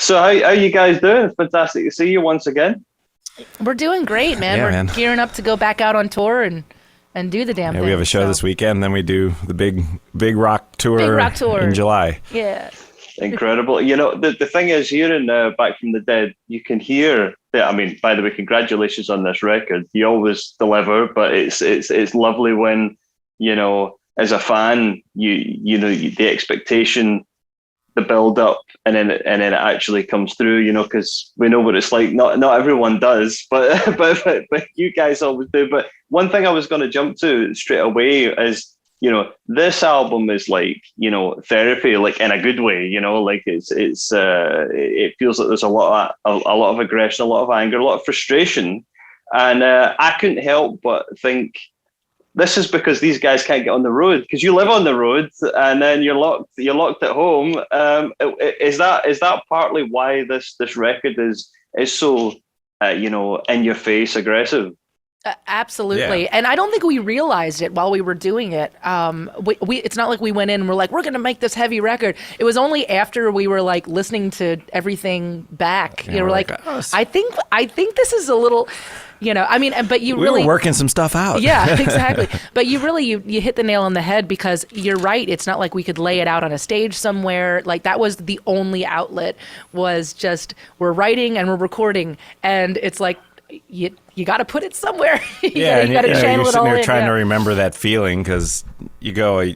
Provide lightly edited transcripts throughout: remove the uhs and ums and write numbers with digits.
So how you guys doing? Fantastic to see you once again. We're doing great, man. Yeah, We're man. gearing up to go back out on tour and do the damn Yeah, thing. we have a show this weekend. Then we do the big rock tour, Big rock tour. in July. Yeah. Incredible. You know, the thing is, hearing Back from the Dead, you can hear that. I mean, by the way, congratulations on this record. You always deliver, but it's lovely when, as a fan, the expectation, the build up, and then it actually comes through, because we know what it's like. Not everyone does, but but you guys always do. But one thing I was going to jump to straight away is, this album is like, therapy, like in a good way, like it feels like there's a lot of aggression, a lot of anger, a lot of frustration. And I couldn't help but think this is because these guys can't get on the road, because you live on the road and then you're locked at home. Is that partly why this record is so, in your face aggressive? Absolutely. Yeah. And I don't think we realized it while we were doing it. We it's not like we went in and we're like, we're going to make this heavy record. It was only after we were like listening to everything back. Yeah, We're we're like, "Oh, I think this is a little, I mean, but you We really were working some stuff out. Yeah, exactly. But you really, you hit the nail on the head, because you're right. It's not like we could lay it out on a stage somewhere. Like, that was the only outlet, was just, we're writing and we're recording. And it's like, you got to put it somewhere. Yeah, you got to you're channel it sitting all there in. trying Yeah. to remember that feeling, because you go,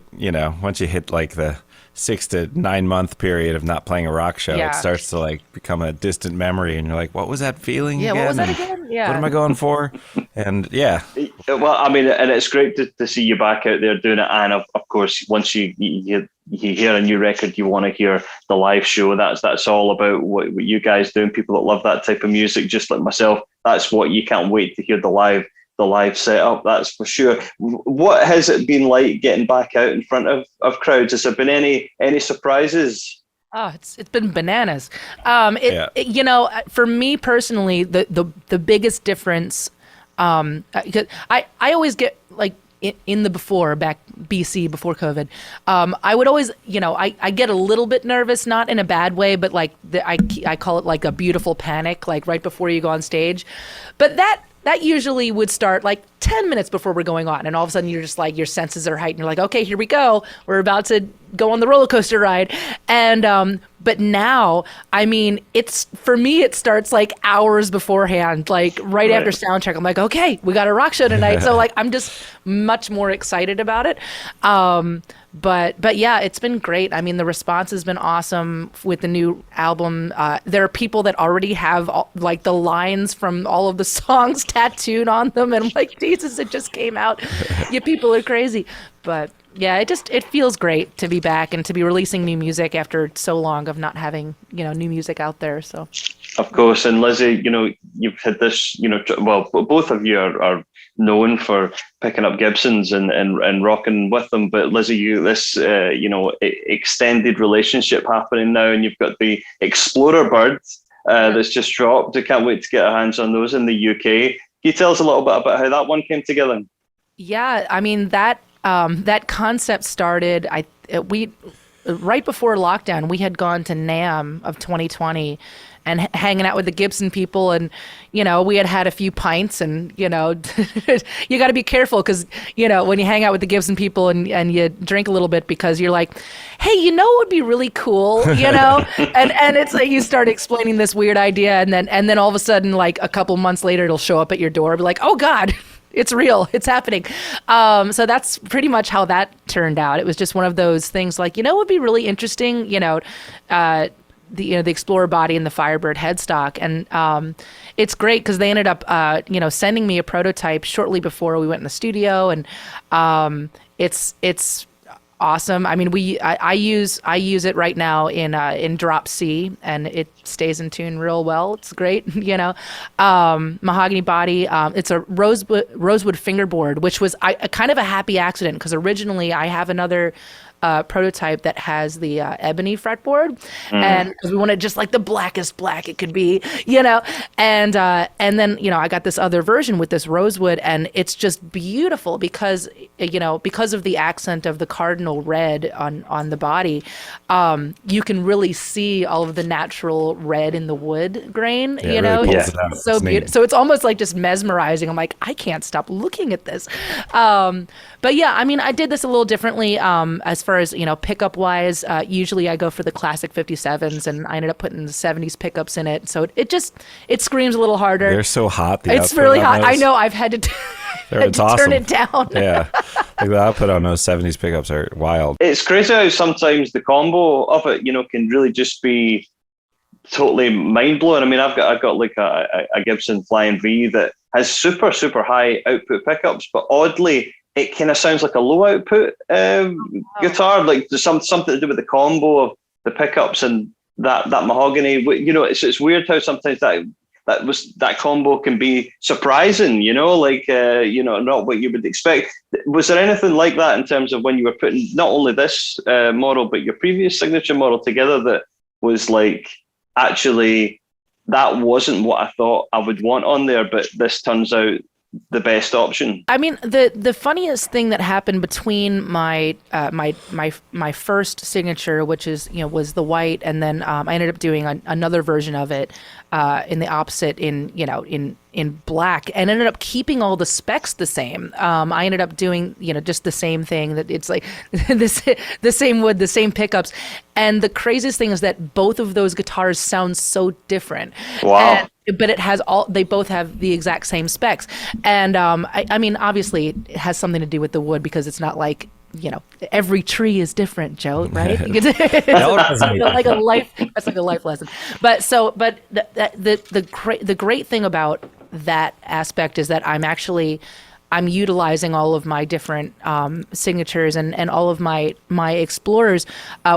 once you hit like the 6 to 9 month period of not playing a rock show, Yeah. it starts to like become a distant memory, and you're like, what was that feeling Yeah, again? what was that And again? Yeah. What am I going for? And yeah, Well, I mean, and it's great to see you back out there doing it. And of course, once you hear a new record, you want to hear the live show. That's all about what you guys do. And people that love that type of music, just like myself, that's what you can't wait to hear, the live setup. That's for sure. What has it been like getting back out in front of crowds? Has there been any surprises? Oh, it's been bananas. Yeah. For me personally, the biggest difference, because I always get like in the back BC before COVID, I would always, I get a little bit nervous, not in a bad way, but like I call it like a beautiful panic, like right before you go on stage, but that usually would start like 10 minutes before we're going on. And all of a sudden you're just like, your senses are heightened. You're like, okay, here we go. We're about to go on the roller coaster ride. And, but now, I mean, for me, it starts like hours beforehand, like right after sound check. I'm like, okay, we got a rock show tonight. So like, I'm just much more excited about it. But yeah, it's been great. I mean, the response has been awesome with the new album. There are people that already have like the lines from all of the songs tattooed on them, and I'm like, Jesus, it just came out. You people are crazy. But yeah, it feels great to be back and to be releasing new music after so long of not having, new music out there. So Of course. And Lizzie, you've had this, well, both of you are known for picking up Gibsons and rocking with them. But Lizzie, this, extended relationship happening now, and you've got the Explorer Bird that's just dropped. I can't wait to get our hands on those in the UK. Can you tell us a little bit about how that one came together? yeah, I mean, that concept started, we right before lockdown. We had gone to NAMM of 2020 and hanging out with the Gibson people, and we had a few pints, and you got to be careful, because when you hang out with the Gibson people and you drink a little bit, because you're like, hey, what would be really cool, and it's like you start explaining this weird idea, and then all of a sudden, like a couple months later, it'll show up at your door, be like, oh God. It's real. It's happening. So that's pretty much how that turned out. It was just one of those things like, what would be really interesting, the Explorer body and the Firebird headstock. And it's great because they ended up, sending me a prototype shortly before we went in the studio. And it's awesome. I mean, I use it right now in drop C, and it stays in tune real well. It's great, mahogany body. It's a rosewood fingerboard, which was a kind of a happy accident, because originally I have another prototype that has the ebony fretboard, and because we wanted just like the blackest black it could be, and then I got this other version with this rosewood, and it's just beautiful because of the accent of the cardinal red on the body, you can really see all of the natural red in the wood grain. Yeah, it really pulls it out. So It's neat. beautiful. So it's almost like just mesmerizing. I'm like, I can't stop looking at this. But yeah, I mean, I did this a little differently as far as, pickup wise. Usually I go for the classic 57s, and I ended up putting the 70s pickups in it. So it screams a little harder. They're so hot. It's really hot. I know. I've had to, It's turn awesome. it down. Yeah, like the output on those 70s pickups are wild. It's crazy how sometimes the combo of it, can really just be totally mind blowing. I mean, I've got like a Gibson Flying V that has super, super high output pickups, but oddly, it kind of sounds like a low output guitar. Like there's something to do with the combo of the pickups and that mahogany. It's weird how sometimes that combo can be surprising. Not what you would expect. Was there anything like that in terms of when you were putting not only this model but your previous signature model together that was like, actually, that wasn't what I thought I would want on there, but this turns out the best option? I mean, the funniest thing that happened between my first signature, which was the white, and then I ended up doing another version of it in the opposite in black, and ended up keeping all the specs the same. I ended up doing just the same thing, that it's like the same wood, the same pickups, and the craziest thing is that both of those guitars sound so different. Wow. But they both have the exact same specs. And I mean, obviously it has something to do with the wood, because it's not like, every tree is different, Joe, right? That's like a life lesson. But the great thing about that aspect is that I'm utilizing all of my different signatures and all of my explorers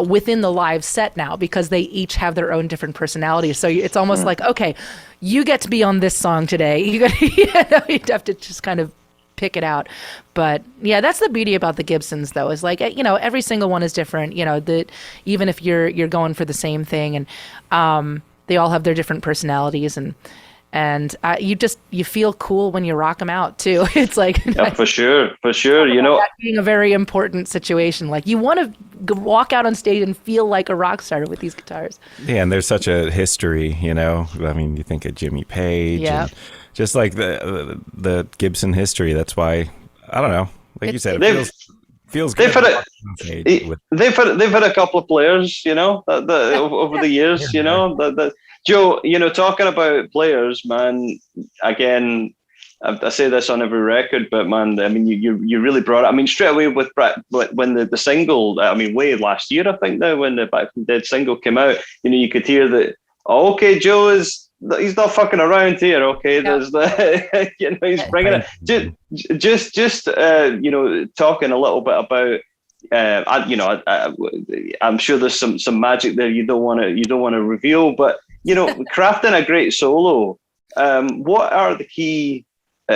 within the live set now, because they each have their own different personalities. So it's almost like, okay, you get to be on this song today. You'd have to just kind of pick it out. But yeah, that's the beauty about the Gibsons, though, is like, every single one is different. Even if you're going for the same thing, and they all have their different personalities, and you feel cool when you rock them out too. It's like, yeah, for sure. That being a very important situation. Like, you want to walk out on stage and feel like a rock star with these guitars. Yeah, and there's such a history, I mean, you think of Jimmy Page, and just like the Gibson history. That's why, I don't know, like you said, it feels good. They've had a couple of players, over the years, Joe, talking about players, man, again, I say this on every record, but man, I mean, you really brought it. I mean, straight away with when the single, I mean, way last year, I think now, when the Back from the Dead single came out, you could hear that, okay, Joe he's not fucking around here. Okay, there's the, he's bringing it. Just talking a little bit about, I'm sure there's some magic there you don't want to reveal, but crafting a great solo. What are the key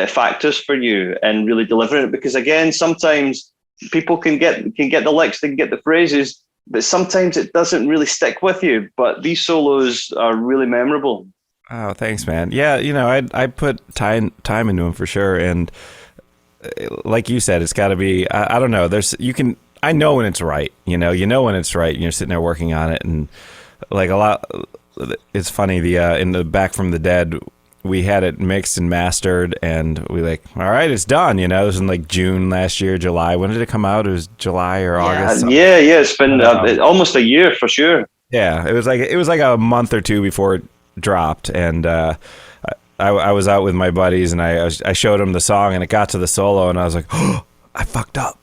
factors for you in really delivering it? Because again, sometimes people can get the licks, they can get the phrases, but sometimes it doesn't really stick with you. But these solos are really memorable. Oh, thanks, man. Yeah, I put time into them for sure, and like you said, it's got to be. I don't know. I know when it's right. You know when it's right. And you're sitting there working on it, and like a lot. It's funny. In the Back from the Dead, we had it mixed and mastered, and we all right, it's done. It was in like June last year, July. When did it come out? It was July or August. Yeah. It's been almost a year for sure. Yeah, it was like a month or two before it dropped, and I was out with my buddies, and I showed them the song, and it got to the solo, and I was like, oh, I fucked up.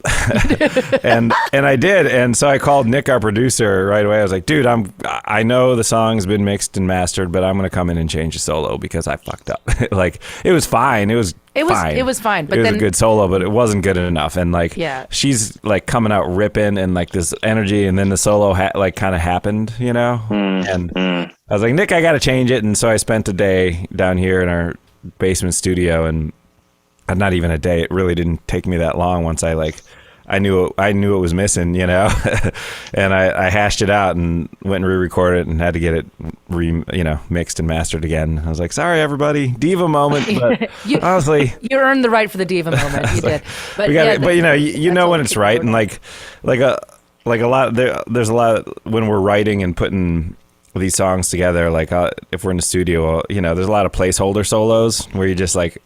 and I did. And so I called Nick, our producer, right away. I was like, dude, I know the song's been mixed and mastered, but I'm going to come in and change the solo because I fucked up. Like, it was fine. It was fine. But it was a good solo, but it wasn't good enough. And like, she's like coming out ripping and like this energy. And then the solo kind of happened, and I was like, Nick, I got to change it. And so I spent a day down here in our basement studio, and not even a day. It really didn't take me that long once I I knew it was missing, and I hashed it out and went and re-recorded it and had to get it mixed and mastered again. I was like, sorry everybody, diva moment, but honestly, you earned the right for the diva moment. You did, but you know when it's right, and like a lot there's a lot when we're writing and putting these songs together. Like if we're in the studio, there's a lot of placeholder solos where you just like.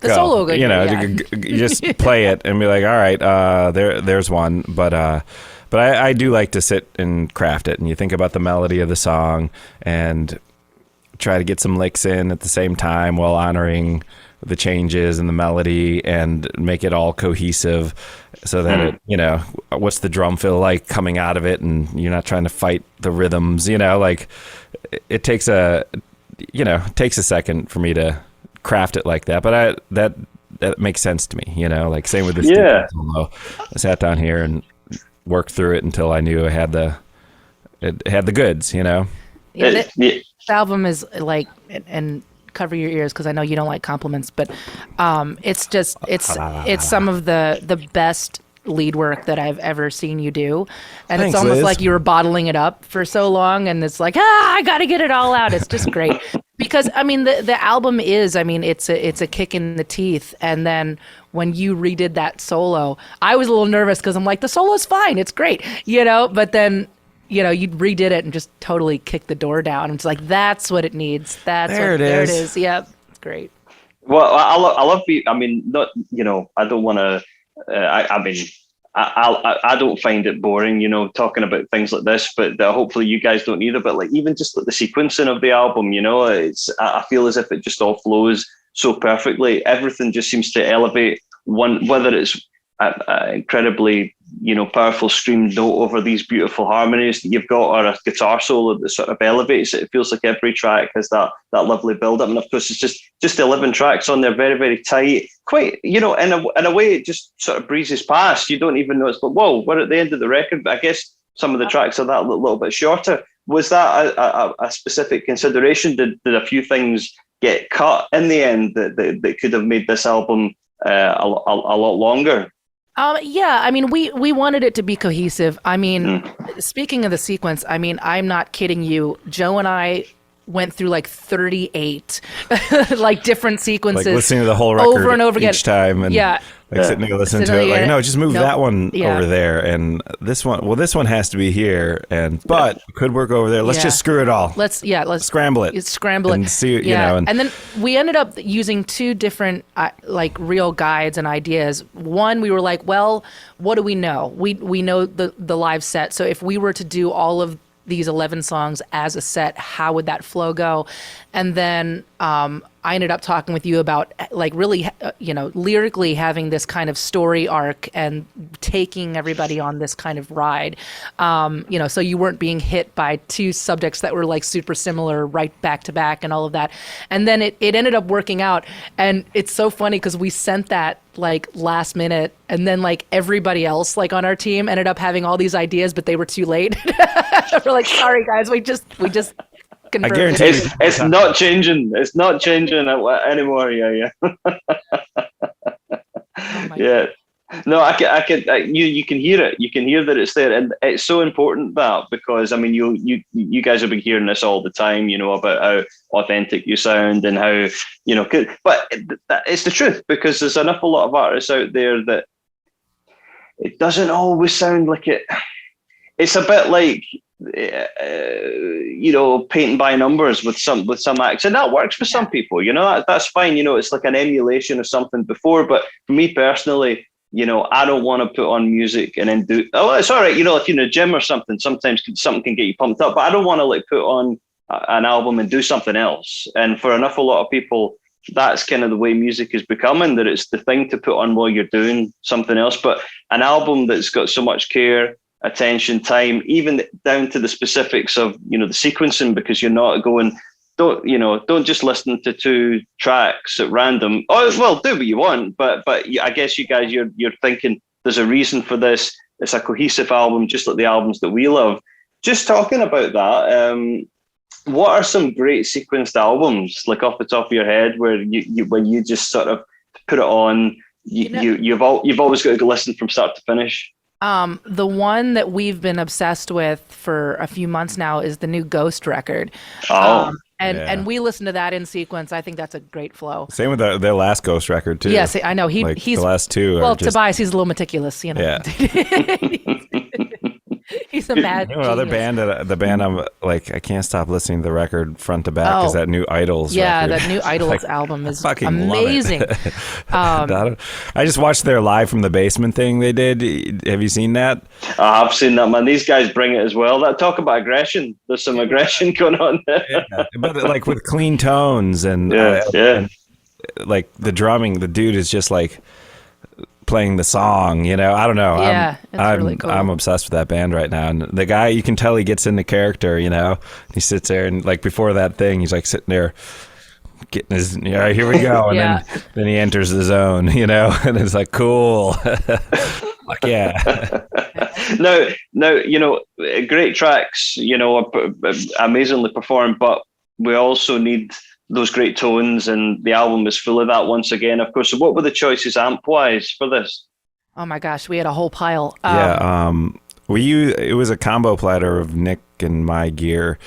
The solo, you just play it and be like, all right, there's one. But I do like to sit and craft it, and you think about the melody of the song and try to get some licks in at the same time while honoring the changes and the melody and make it all cohesive, so that it, what's the drum feel like coming out of it, and you're not trying to fight the rhythms. Like it takes a second for me to craft it like that, but that makes sense to me, like same with this solo. I sat down here and worked through it until I knew it had the goods. This album is like, and cover your ears because I know you don't like compliments, but it's some of the best lead work that I've ever seen you do, and Thanks, it's almost Liz. like you were bottling it up for so long, and it's like I gotta get it all out. It's just great. Because the album is, it's a kick in the teeth. And then when you redid that solo, I was a little nervous because I'm like, the solo's fine, it's great, But then, you redid it and just totally kicked the door down. It's like that's what it needs. There it is. Yep, it's great. Well, I love you. Not I don't want to. I don't find it boring, talking about things like this, but hopefully you guys don't either. But like even just like the sequencing of the album, I feel as if it just all flows so perfectly. Everything just seems to elevate one, whether it's incredibly powerful streamed note over these beautiful harmonies that you've got, or a guitar solo that sort of elevates it. It feels like every track has that lovely build up, and of course it's just 11 tracks on there, very, very tight, quite in a way it just sort of breezes past. You don't even notice, but whoa, we're at the end of the record. But I guess some of the tracks are that little bit shorter. Was that a specific consideration? Did a few things get cut in the end that could have made this album a lot longer? We wanted it to be cohesive. Speaking of the sequence, I'm not kidding you. Joe and I went through like 38 like different sequences, like listening to the whole record over and over again each time, and sitting there listening to it, like, no, just move that one over there, and this one has to be here, but could work over there. Let's just screw it all. Let's scramble it and see, and then we ended up using two different like real guides and ideas. One, we were like, well, what do we know? We know the live set, so if we were to do all of these 11 songs as a set, how would that flow go? And then I ended up talking with you about like really, lyrically having this kind of story arc and taking everybody on this kind of ride. So you weren't being hit by two subjects that were like super similar right back to back and all of that. And then it ended up working out. And it's so funny because we sent that like last minute, and then like everybody else like on our team ended up having all these ideas, but they were too late. We're like, sorry guys, we just I guarantee it's not changing. It's not changing anymore. Yeah. Yeah. No, I can. You can hear it. You can hear that it's there, and it's so important that because you guys have been hearing this all the time, about how authentic you sound and how but it's the truth, because there's an awful lot of artists out there that it doesn't always sound like it. It's a bit like painting by numbers with some acts, and that works for some people. That's fine. It's like an emulation of something before. But for me personally, I don't want to put on music and then do. Oh, it's all right. If you're in a gym or something, sometimes something can get you pumped up. But I don't want to like put on an album and do something else. And for an awful lot of people, that's kind of the way music is becoming. That it's the thing to put on while you're doing something else. But an album that's got so much care, attention, time, even down to the specifics of the sequencing, because you're not going. Don't just listen to two tracks at random. Oh, well, do what you want, but I guess you guys, you're thinking there's a reason for this. It's a cohesive album, just like the albums that we love. Just talking about that, what are some great sequenced albums, like off the top of your head, where you when you just sort of put it on, you've always got to listen from start to finish. The one that we've been obsessed with for a few months now is the new Ghost record. Oh, And we listen to that in sequence. I think that's a great flow. Same with their last Ghost record too. Yes, I know. Like, He's the last two. well, are just, Tobias, he's a little meticulous, you know. Yeah. He's a mad. You know, another genius. band, the band I'm like, I can't stop listening to the record front to back is Oh. that new Idols Yeah, record. that new Idols Like, album is fucking love it. amazing. I just watched their Live from the Basement thing they did. Have you seen that? I've seen that, man. These guys bring it as well. That talk about aggression. There's some aggression going on there. Yeah. But like with clean tones and Yeah. like the drumming, the dude is just like playing the song, you know. I don't know. Yeah, it's I'm really cool. I'm obsessed with that band right now. And the guy, you can tell he gets into character, you know. He sits there and like before that thing, he's like sitting there getting his, yeah, here we go. And Yeah. then he enters the zone, you know, and it's like, cool. Like, yeah. Now, you know, great tracks, you know, are amazingly performed, but we also need those great tones, and the album is full of that once again, of course. So what were the choices amp-wise for this? Oh my gosh, we had a whole pile. It was a combo platter of Nick and my gear.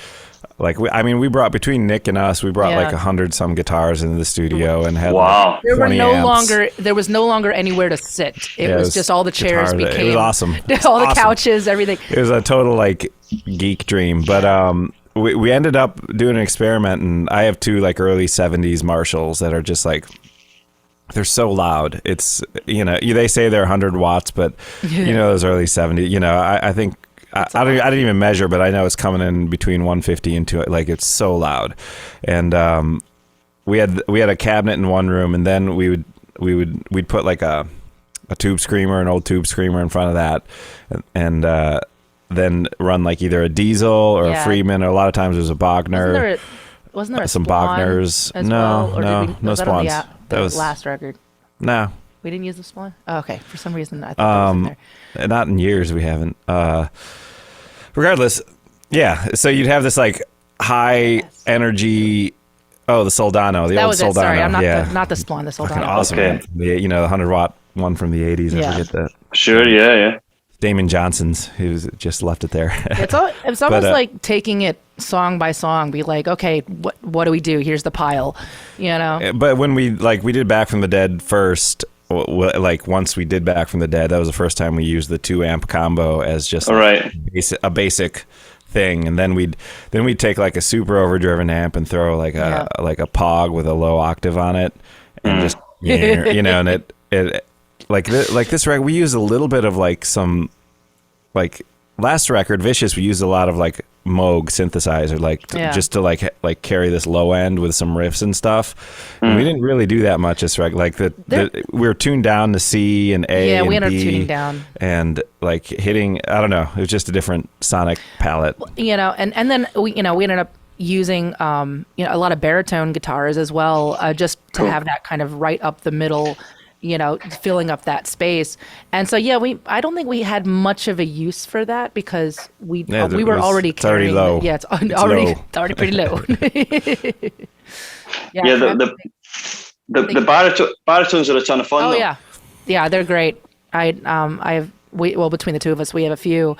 Like, we brought, between Nick and us, we brought Yeah. like 100 some guitars into the studio and had Wow. like there were 20 no amps. there was no longer anywhere to sit. It Yeah, was just all the chairs guitars. became It was awesome. all the Awesome. couches, everything. It was a total like geek dream. But we ended up doing an experiment, and I have two like early 70s Marshalls that are just like, they're so loud. It's, you know, they say they're 100 watts, but you know, those early 70s, you know, I think I didn't even measure, but I know it's coming in between 150 and 2. Like, it's so loud. And we had a cabinet in one room, and then we'd put like a tube screamer, an old tube screamer in front of that, and then run like either a Diesel or Yeah. a Freeman, or a lot of times it was a Bogner. Wasn't there a some Swan Bogners. as No, well? Or no, did no was that on Swans. the That was- last record. No, We didn't use the Swan? Oh, okay. For some reason, I thought that was in there. not in years we haven't. Regardless, yeah. So you'd have this like high energy. Oh, the Soldano, the That old was it. Soldano. Sorry, I'm not yeah, the Swan, the fucking Soldano. awesome. Okay. Man. The 100 watt one from the 80s. I Yeah. forget that. Sure, yeah. Damon Johnson's, who just left it there. It's almost like taking it song by song. Be like, okay, what do we do? Here's the pile, you know. But when we did Back from the Dead first, like once we did Back from the Dead, that was the first time we used the 2 amp combo as just All right. a basic thing, and then we'd take like a super overdriven amp and throw like a Pog with a low octave on it, and just you know, and it like this record we used a little bit of like some like last record Vicious, we used a lot of like Moog synthesizer, like just to like carry this low end with some riffs and stuff. And we didn't really do that much this record. Like we were tuned down to C and A. Yeah, and we ended up B, tuning down. and like hitting. I don't know. It was just a different sonic palette. You know, and then we ended up using a lot of baritone guitars as well, just to have that kind of right up the middle, you know, filling up that space. And so I don't think we had much of a use for that because we were already it's already carrying low. Yeah, it's It's already low. it's already pretty low. Yeah, the baritones are a ton of fun. Oh though. yeah, they're great. Between the two of us, we have a few,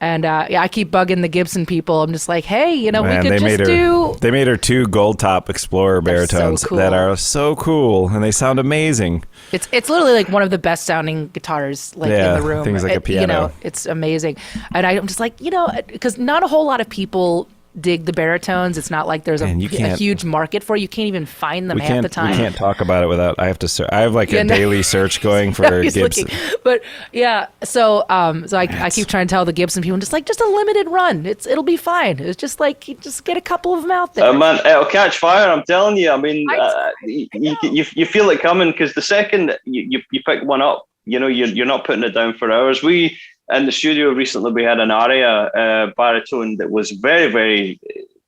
and I keep bugging the Gibson people. I'm just like, hey, you know, Man, we could just do. They made her 2 Gold Top Explorer They're so baritones cool. that are so cool, and they sound amazing. It's literally like one of the best sounding guitars in the room. things like a piano. You know, it's amazing, and I'm just like, you know, because not a whole lot of people dig the baritones. It's not like there's Man, you a can't- huge market for it. You can't even find them We half the time. We can't talk about it without. I have to. I have like a Yeah, no. daily search going for He's Gibson. looking. But yeah, so I keep trying to tell the Gibson people, just a limited run. It'll be fine. It's just like you just get a couple of them out there. Man, it'll catch fire. I'm telling you. I mean, I you feel it coming because the second you pick one up, you know, you're not putting it down for hours. We in the studio recently we had an Aria baritone that was very, very,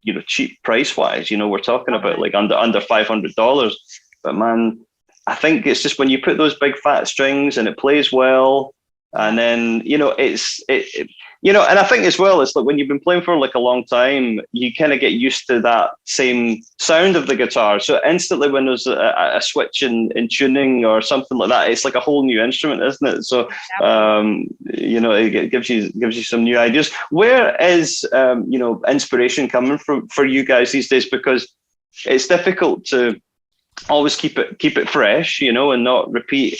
you know, cheap price wise. You know, we're talking about like under $500. But man, I think it's just when you put those big fat strings and it plays well, and then you know And I think as well, it's like when you've been playing for like a long time, you kind of get used to that same sound of the guitar. So instantly when there's a switch in tuning or something like that, it's like a whole new instrument, isn't it? So, it gives you some new ideas. Where is, inspiration coming from for you guys these days? Because it's difficult to always keep it fresh, and not repeat,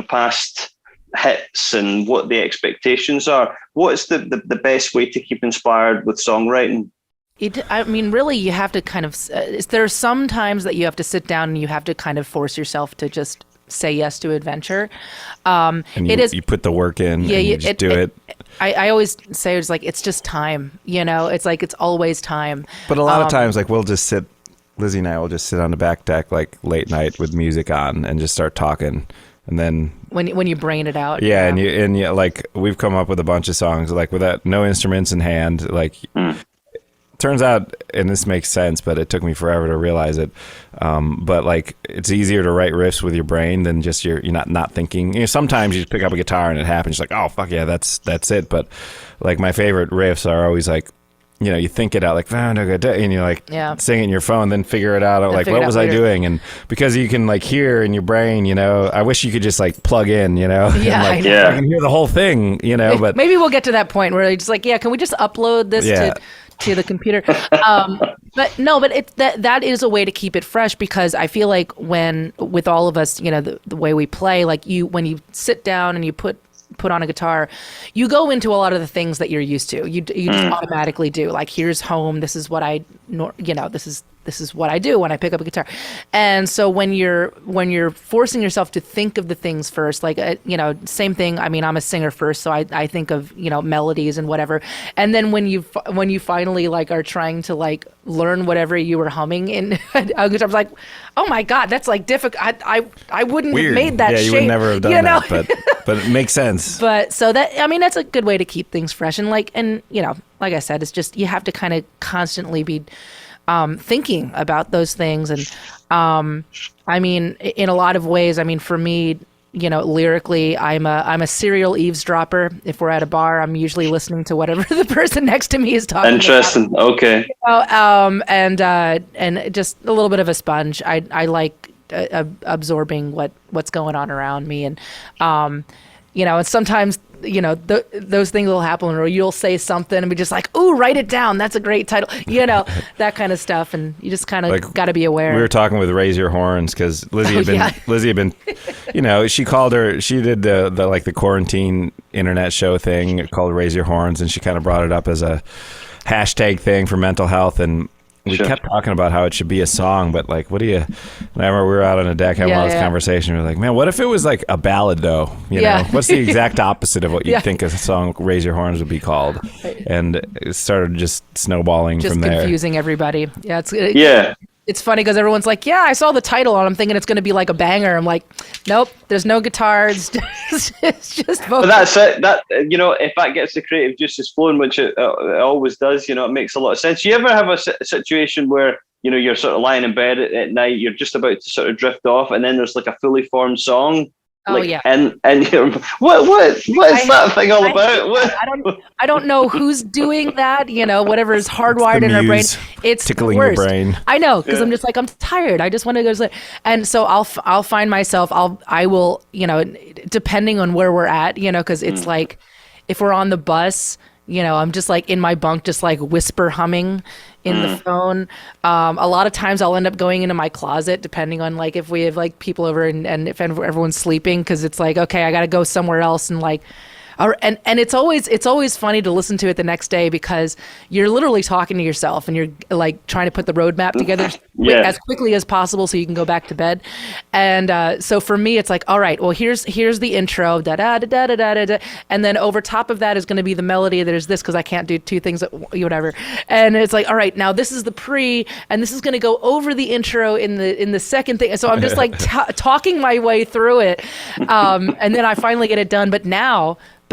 past hits and what the expectations are. What is the best way to keep inspired with songwriting? Really, you have to kind of. There are some times that you have to sit down and you have to kind of force yourself to just say yes to adventure. And you put the work in. Yeah, and you just do it. I always say it's like it's just time. It's like it's always time. But a lot of times, like Lizzie and I will just sit on the back deck like late night with music on and just start talking. And then when you brain it out, and you like we've come up with a bunch of songs like without no instruments in hand. Like turns out, and this makes sense, but it took me forever to realize it. But like it's easier to write riffs with your brain than just you're not thinking. Sometimes you just pick up a guitar and it happens. You're like, oh fuck yeah, that's it. But like my favorite riffs are always like, you think it out like, and you're like sing it in your phone, then figure it out. Like, what was I doing? And because you can like hear in your brain, I wish you could just like plug in, Yeah, and, I can hear the whole thing, but maybe we'll get to that point where it's like, can we just upload this to the computer? But no, but that is a way to keep it fresh, because I feel like with all of us, the way we play, like when you sit down and you put on a guitar, you go into a lot of the things that you're used to. You just automatically do. Like, here's home. This is what this is what I do when I pick up a guitar. And so when you're forcing yourself to think of the things first, like same thing. I mean, I'm a singer first, so I think of melodies and whatever. And then when you finally like are trying to like learn whatever you were humming in a guitar, I was like, oh my god, that's like difficult. I wouldn't Weird. have made that shape. You would never have done that, but it makes sense. But so that's a good way to keep things fresh. And like I said, it's just you have to kind of constantly be thinking about those things. And in a lot of ways, for me, lyrically, I'm a serial eavesdropper. If we're at a bar, I'm usually listening to whatever the person next to me is talking Interesting. about. Okay. And just a little bit of a sponge. I like absorbing what's going on around me. And and sometimes those things will happen, or you'll say something and be just like, ooh, write it down, that's a great title, that kind of stuff. And you just kind of like, got to be aware. We were talking with Raise Your Horns because Lizzie had been she did the quarantine internet show thing called Raise Your Horns, and she kind of brought it up as a hashtag thing for mental health. And we kept talking about how it should be a song, but like, I remember we were out on a deck having this conversation. We were like, man, what if it was like a ballad though? What's the exact opposite of what you think a song Raise Your Horns would be called? And it started just snowballing from there. Just confusing everybody. It's funny because everyone's like, I saw the title and I'm thinking it's going to be like a banger. I'm like, nope, there's no guitars. It's just vocals. But that's it. If that gets the creative juices flowing, which it always does, it makes a lot of sense. You ever have a situation where, you're sort of lying in bed at night, you're just about to sort of drift off, and then there's like a fully formed song? And you're, what is that thing all about? I don't know who's doing that. Whatever is hardwired in our brain. It's tickling the worst. Your brain. I know, because I'm just like, I'm tired. I just want to go to sleep. And so I'll find myself. I will depending on where we're at. Because it's like if we're on the bus. I'm just like in my bunk, just like whisper humming in the phone. A lot of times I'll end up going into my closet, depending on like if we have like people over and if everyone's sleeping, because it's like, okay, I got to go somewhere else and like. And it's always funny to listen to it the next day, because you're literally talking to yourself and you're like trying to put the roadmap together as quickly as possible so you can go back to bed. And so for me, it's like, all right, well, here's the intro, da da da da da da da, and then over top of that is going to be the melody. There's this, because I can't do two things at whatever. And it's like, all right, now this is the pre, and this is going to go over the intro in the second thing. So I'm just like talking my way through it, and then I finally get it done. But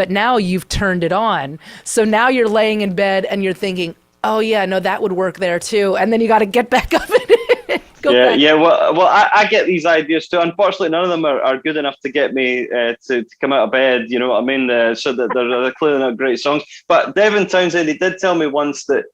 now you've turned it on. So now you're laying in bed and you're thinking, oh yeah, no, that would work there too. And then you got to get back up and Yeah. Well, I get these ideas too. Unfortunately, none of them are good enough to get me to come out of bed. You know what I mean? So that they're clearly not great songs. But Devin Townsend, he did tell me once that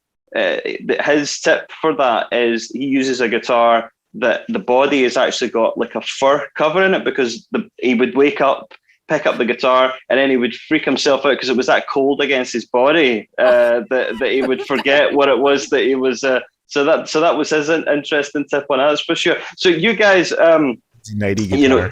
his tip for that is he uses a guitar that the body has actually got like a fur cover in it, because he would wake up, pick up the guitar, and then he would freak himself out because it was that cold against his body that he would forget what it was that he was. So that was his interesting tip on that, for sure. So you guys, Nighty guitar. you know,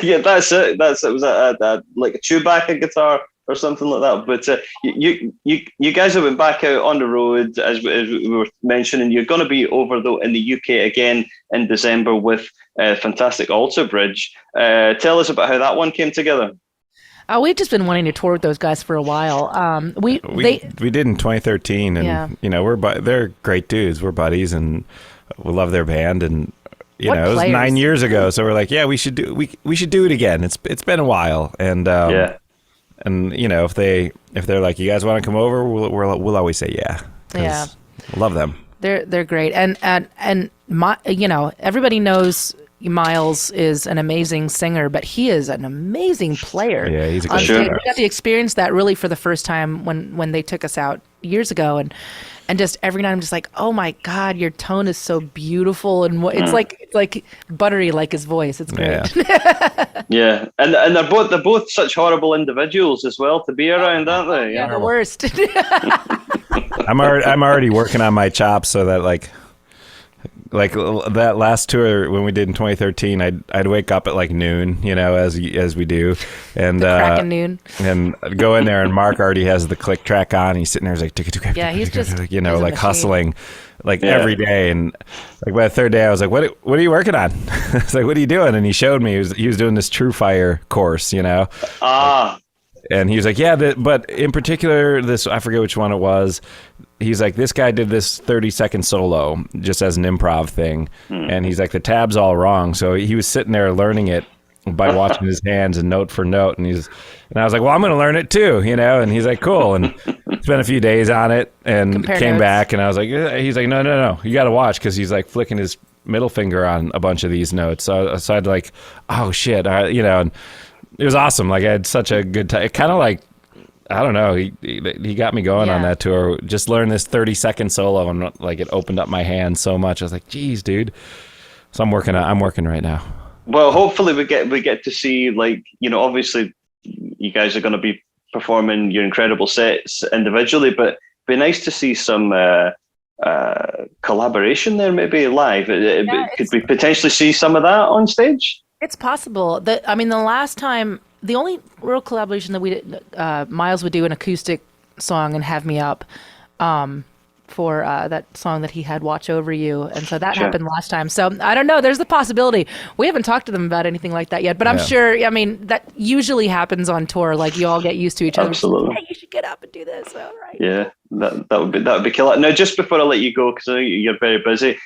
yeah, that's it. It was like a Chewbacca guitar or something like that. But you guys have been back out on the road, as we were mentioning. You're going to be over though in the UK again in December with fantastic Alter Bridge. Tell us about how that one came together. We've just been wanting to tour with those guys for a while. We did in 2013, and you know they're great dudes. We're buddies, and we love their band. And you know, it was 9 years ago, so we're like, yeah, we should do it again. It's been a while, and and you know, if they're like, you guys want to come over, we'll always say yeah. Yeah, love them. They're great, and my, you know, everybody knows Miles is an amazing singer, but he is an amazing player. Yeah, he's a good player. We got to experience that really for the first time when they took us out years ago, and just every night I'm just like, oh my God, your tone is so beautiful, and it's like buttery like his voice. It's great. Yeah, and they're both such horrible individuals as well to be around, aren't they? Yeah, the worst. I'm already working on my chops so that like that last tour when we did in 2013, I'd wake up at like noon, you know, as we do, and cracking noon, and go in there, and Mark already has the click track on. He's sitting there, he's like, yeah, he's just, you know, like hustling, like every day. And like by the third day, I was like, what are you working on? It's like, what are you doing? And he showed me he was doing this True Fire course, you know. And he was like, yeah, but in particular, this, I forget which one it was. He's like, this guy did this 30-second solo just as an improv thing. And he's like, the tab's all wrong. So he was sitting there learning it by watching his hands and note for note. And I was like, well, I'm going to learn it too, you know? And he's like, cool. And spent a few days on it and came back. And I was like, he's like, no, you got to watch. Cause he's like flicking his middle finger on a bunch of these notes. So I'd like, oh shit. You know, and it was awesome. Like I had such a good time. It kind of like, I don't know. He got me going on that tour. Just learned this 30-second solo, and like it opened up my hands so much. I was like, geez, dude. So I'm working right now. Well, hopefully we get to see, like, you know, obviously you guys are going to be performing your incredible sets individually, but it'd be nice to see some collaboration there, maybe live. Could we potentially see some of that on stage? It's possible. The last time, the only real collaboration that we did, Miles would do an acoustic song and Have Me Up for that song that he had, Watch Over You. And so that happened last time. So I don't know. There's the possibility. We haven't talked to them about anything like that yet, but I'm sure, I mean, that usually happens on tour. Like you all get used to each other. Absolutely. Like, hey, you should get up and do this. All right. Yeah, that would be killer. Now, just before I let you go, because I know you're very busy,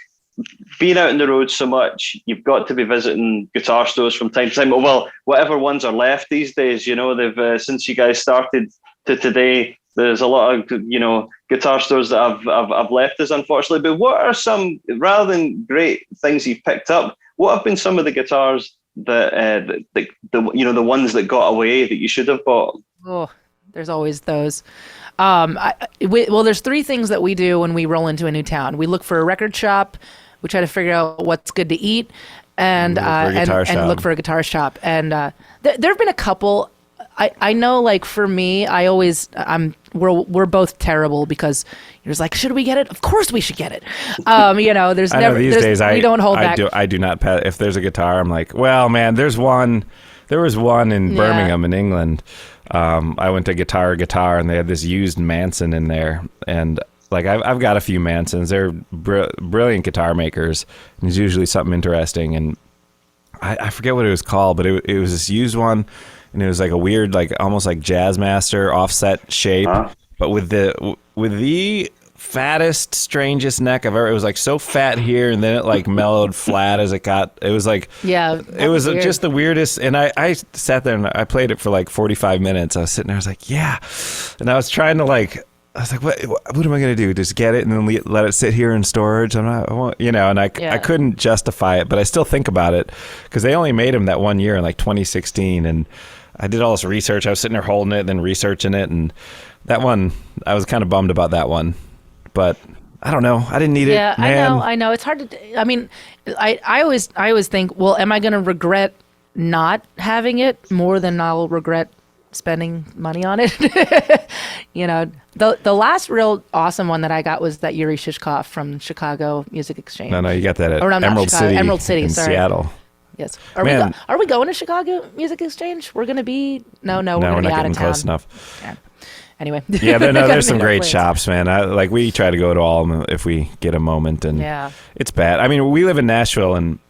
being out on the road so much, you've got to be visiting guitar stores from time to time. Well, whatever ones are left these days, you know, they've since you guys started to today, there's a lot of, you know, guitar stores that I've left us, unfortunately. But what are some, rather than great things you've picked up, what have been some of the guitars that you know, the ones that got away that you should have bought? Oh, there's always those. Well, there's three things that we do when we roll into a new town. We look for a record shop. We try to figure out what's good to eat, and look for a guitar shop. And there have been a couple. I know, like for me, we're both terrible because you're just like, should we get it? Of course we should get it. You know, there's never these days we don't hold back. I do not pet. If there's a guitar, I'm like, well, man, there was one in Birmingham in England. I went to Guitar, and they had this used Manson in there, and like I've got a few Mansons. They're brilliant guitar makers. And there's usually something interesting, and I forget what it was called, but it was this used one, and it was like a weird, like almost like Jazzmaster offset shape, but with the fattest, strangest neck I've ever. It was like so fat here, and then it like mellowed flat as it got. It was like it was weird. Just the weirdest. And I sat there and I played it for like 45 minutes. I was sitting there, I was like, yeah, and I was trying to like I was like, what am I going to do? Just get it and then let it sit here in storage? I'm not, I won't, and I couldn't justify it, but I still think about it because they only made them that one year in like 2016. And I did all this research. I was sitting there holding it, then researching it. And that one, I was kind of bummed about that one, but I don't know. I didn't need it. Yeah, Man. I know. It's hard to, I mean, I always think, well, am I going to regret not having it more than I'll regret spending money on it? The last real awesome one that I got was that Yuri Shishkov from Chicago Music Exchange. No, you got that at Or no, not Emerald Chicago, City, Emerald City, in sorry. Seattle. Yes. Man. Are we going to Chicago Music Exchange? We're going to be we're going to be not out getting of town. close enough. Yeah. Anyway. Yeah, Gotta there's some make our great plans. shops, man. We try to go to all of them if we get a moment, and Yeah. it's bad. I mean, we live in Nashville, and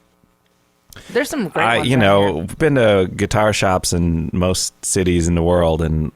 There's some great ones around here. we've been to guitar shops in most cities in the world, and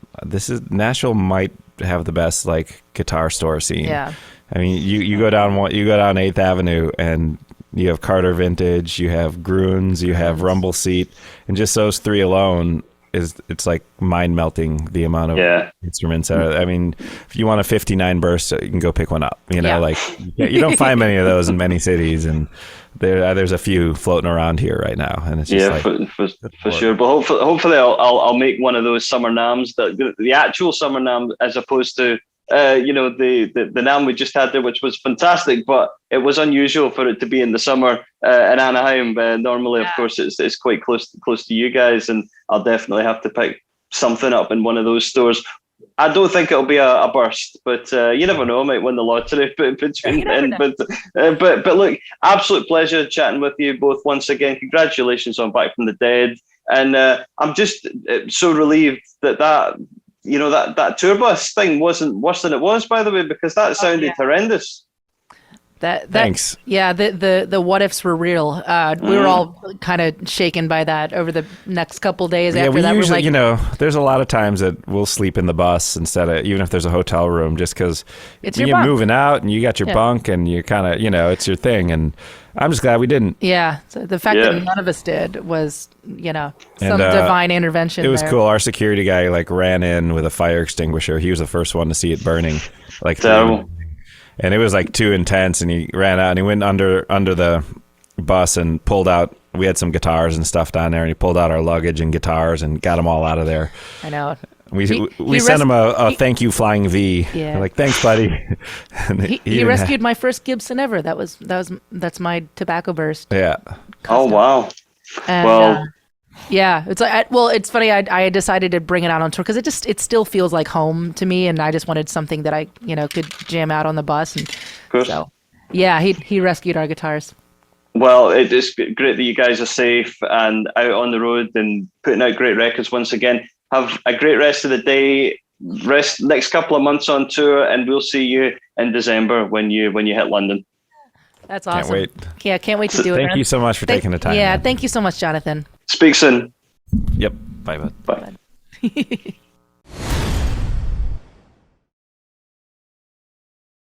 Nashville might have the best like guitar store scene. Yeah. I mean, you go down 8th Avenue, and you have Carter Vintage, you have Grunes, you have Rumble Seat, and just those three alone it's like mind melting the amount of instruments. I mean, if you want a 59 burst, you can go pick one up. Yeah. Like you don't find many of those in many cities, and there's a few floating around here right now, and it's just for sure. But hopefully I'll make one of those summer NAMs, the actual summer NAM, as opposed to the NAM we just had there, which was fantastic, but it was unusual for it to be in the summer in Anaheim. Normally, of course, it's quite close to you guys, and I'll definitely have to pick something up in one of those stores. I don't think it'll be a burst, but you never know. I might win the lottery between then. But look, absolute pleasure chatting with you both once again. Congratulations on Back from the Dead, and I'm just so relieved that tour bus thing wasn't worse than it was, by the way, because that sounded horrendous. Thanks. Yeah, the what ifs were real. We were all kind of shaken by that over the next couple days after that. Usually, there's a lot of times that we'll sleep in the bus instead of, even if there's a hotel room, just because you're moving out and you got your bunk and you kind of, it's your thing. And I'm just glad we didn't. Yeah. So the fact that none of us did was, some divine intervention. It was cool. Our security guy ran in with a fire extinguisher. He was the first one to see it burning. Terrible. And it was too intense, and he ran out and he went under the bus and pulled out. We had some guitars and stuff down there, and he pulled out our luggage and guitars and got them all out of there. I know. We sent him a thank you flying V. Yeah. Like, thanks, buddy. he rescued my first Gibson ever. That's my tobacco burst. Yeah. Oh wow. And, yeah, it's like it's funny. I decided to bring it out on tour because it still feels like home to me, and I just wanted something that I could jam out on the bus. And so, yeah, he rescued our guitars. Well, it is great that you guys are safe and out on the road and putting out great records once again. Have a great rest of the day. Rest next couple of months on tour, and we'll see you in December when you hit London. That's awesome. Can't wait. Yeah, can't wait to do it. Thank you so much for taking the time. Yeah, man. thank you so much, Jonathan. Speak soon. Yep. Bye, bud. Bye.